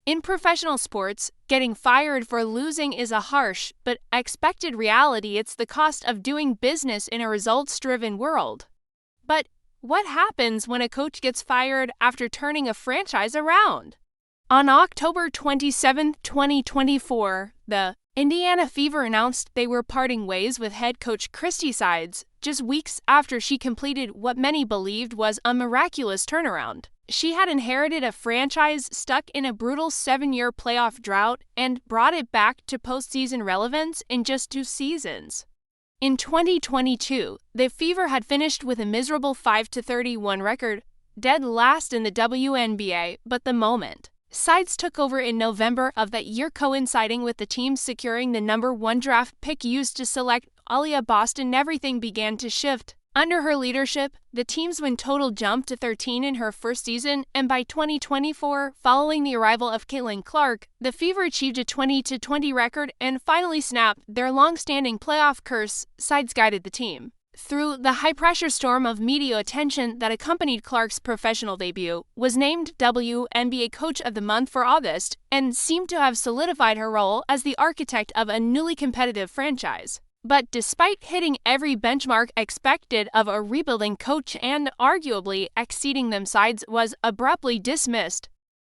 In professional sports, getting fired for losing is a harsh but expected reality. It's the cost of doing business in a results-driven world. But what happens when a coach gets fired after turning a franchise around? On October 27, 2024, the Indiana Fever announced they were parting ways with head coach Christie Sides, just weeks after she completed what many believed was a miraculous turnaround. She had inherited a franchise stuck in a brutal 7-year playoff drought and brought it back to postseason relevance in just 2 seasons. In 2022, the Fever had finished with a miserable 5-31 record, dead last in the WNBA, but the moment Sides took over in November of that year, coinciding with the team securing the number 1 draft pick used to select Aliyah Boston, everything began to shift. Under her leadership, the team's win total jumped to 13 in her first season, and by 2024, following the arrival of Caitlin Clark, the Fever achieved a 20-20 record and finally snapped their long-standing playoff curse. Sides guided the team through the high-pressure storm of media attention that accompanied Clark's professional debut, was named WNBA Coach of the Month for August, and seemed to have solidified her role as the architect of a newly competitive franchise. But despite hitting every benchmark expected of a rebuilding coach and arguably exceeding them, Sides was abruptly dismissed.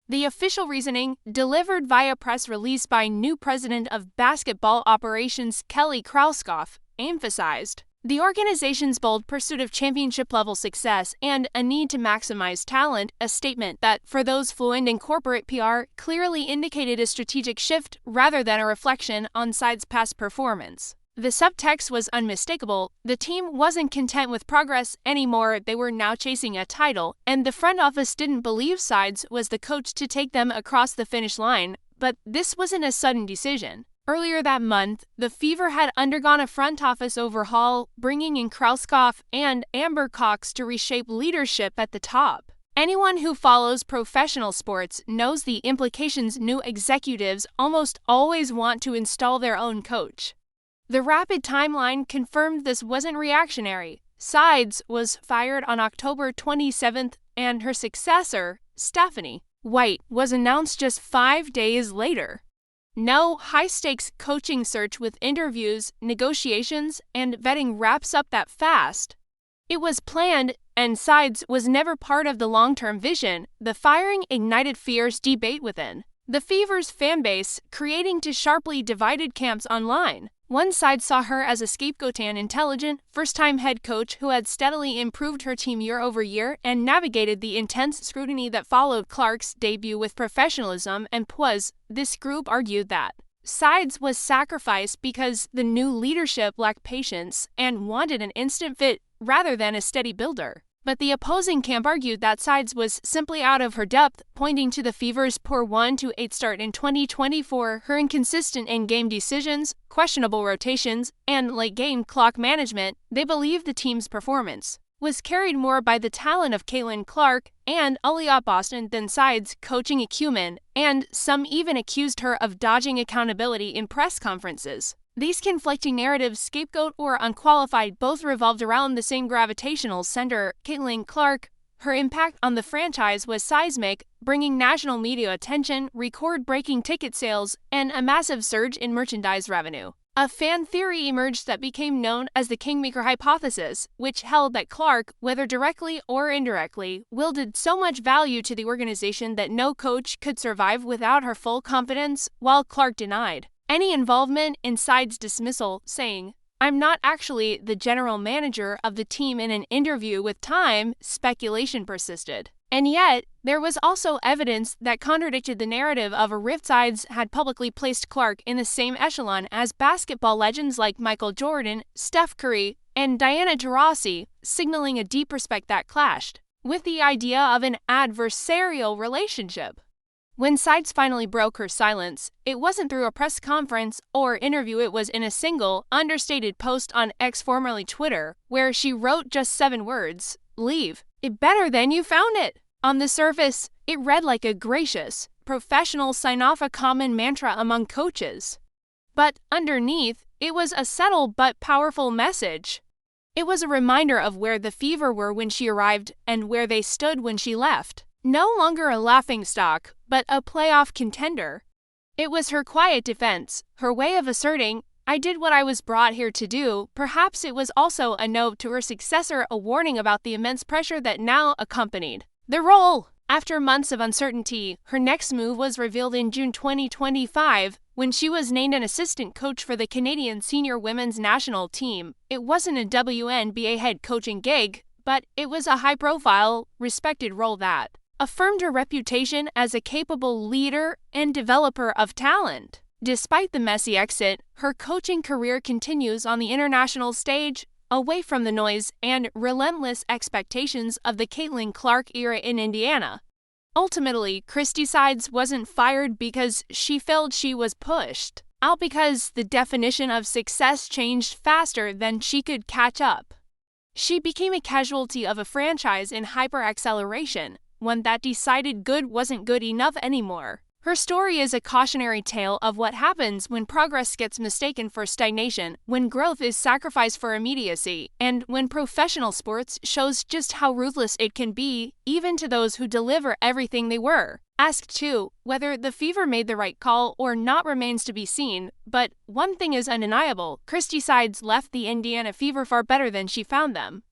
The official reasoning, delivered via press release by new president of basketball operations Kelly Krauskopf, emphasized the organization's bold pursuit of championship-level success and a need to maximize talent, a statement that, for those fluent in corporate PR, clearly indicated a strategic shift rather than a reflection on Sides' past performance. The subtext was unmistakable. The team wasn't content with progress anymore. They were now chasing a title, and the front office didn't believe Sides was the coach to take them across the finish line. But this wasn't a sudden decision. Earlier that month, the Fever had undergone a front office overhaul, bringing in Krauskopf and Amber Cox to reshape leadership at the top. Anyone who follows professional sports knows the implications. New executives almost always want to install their own coach. The rapid timeline confirmed this wasn't reactionary. Sides was fired on October 27th, and her successor, Stephanie White, was announced just 5 days later. No high-stakes coaching search with interviews, negotiations, and vetting wraps up that fast. It was planned, and Sides was never part of the long-term vision. The firing ignited fierce debate within the Fever's fanbase, creating two sharply divided camps online. One side saw her as a scapegoat, an intelligent, first-time head coach who had steadily improved her team year over year and navigated the intense scrutiny that followed Clark's debut with professionalism and poise. This group argued that Sides was sacrificed because the new leadership lacked patience and wanted an instant fit rather than a steady builder. But the opposing camp argued that Sides was simply out of her depth, pointing to the Fever's poor 1-8 start in 2024, her inconsistent in-game decisions, questionable rotations, and late-game clock management. They believed the team's performance was carried more by the talent of Caitlin Clark and Aliyah Boston than Sides' coaching acumen, and some even accused her of dodging accountability in press conferences. These conflicting narratives, scapegoat or unqualified, both revolved around the same gravitational center, Caitlin Clark. Her impact on the franchise was seismic, bringing national media attention, record-breaking ticket sales, and a massive surge in merchandise revenue. A fan theory emerged that became known as the Kingmaker hypothesis, which held that Clark, whether directly or indirectly, wielded so much value to the organization that no coach could survive without her full confidence, while Clark denied any involvement in Sides' dismissal, saying, "I'm not actually the general manager of the team." In an interview with Time, speculation persisted. And yet, there was also evidence that contradicted the narrative of a rift. Sides had publicly placed Clark in the same echelon as basketball legends like Michael Jordan, Steph Curry, and Diana Taurasi, signaling a deep respect that clashed with the idea of an adversarial relationship. When Sides finally broke her silence, it wasn't through a press conference or interview. It was in a single, understated post on X, formerly Twitter, where she wrote just 7 words: "Leave it better than you found it." On the surface, it read like a gracious, professional sign-off, a common mantra among coaches. But underneath, it was a subtle but powerful message. It was a reminder of where the Fever were when she arrived and where they stood when she left. No longer a laughingstock, but a playoff contender. It was her quiet defense, her way of asserting, "I did what I was brought here to do." Perhaps it was also a note to her successor, a warning about the immense pressure that now accompanied the role. After months of uncertainty, her next move was revealed in June 2025, when she was named an assistant coach for the Canadian senior women's national team. It wasn't a WNBA head coaching gig, but it was a high-profile, respected role that affirmed her reputation as a capable leader and developer of talent. Despite the messy exit, her coaching career continues on the international stage, away from the noise and relentless expectations of the Caitlin Clark era in Indiana. Ultimately, Christie Sides wasn't fired because she felt she was pushed out, because the definition of success changed faster than she could catch up. She became a casualty of a franchise in hyper-acceleration, one that decided good wasn't good enough anymore. Her story is a cautionary tale of what happens when progress gets mistaken for stagnation, when growth is sacrificed for immediacy, and when professional sports shows just how ruthless it can be, even to those who deliver everything they were. Asked too, whether the Fever made the right call or not remains to be seen, but one thing is undeniable: Christie Sides left the Indiana Fever far better than she found them.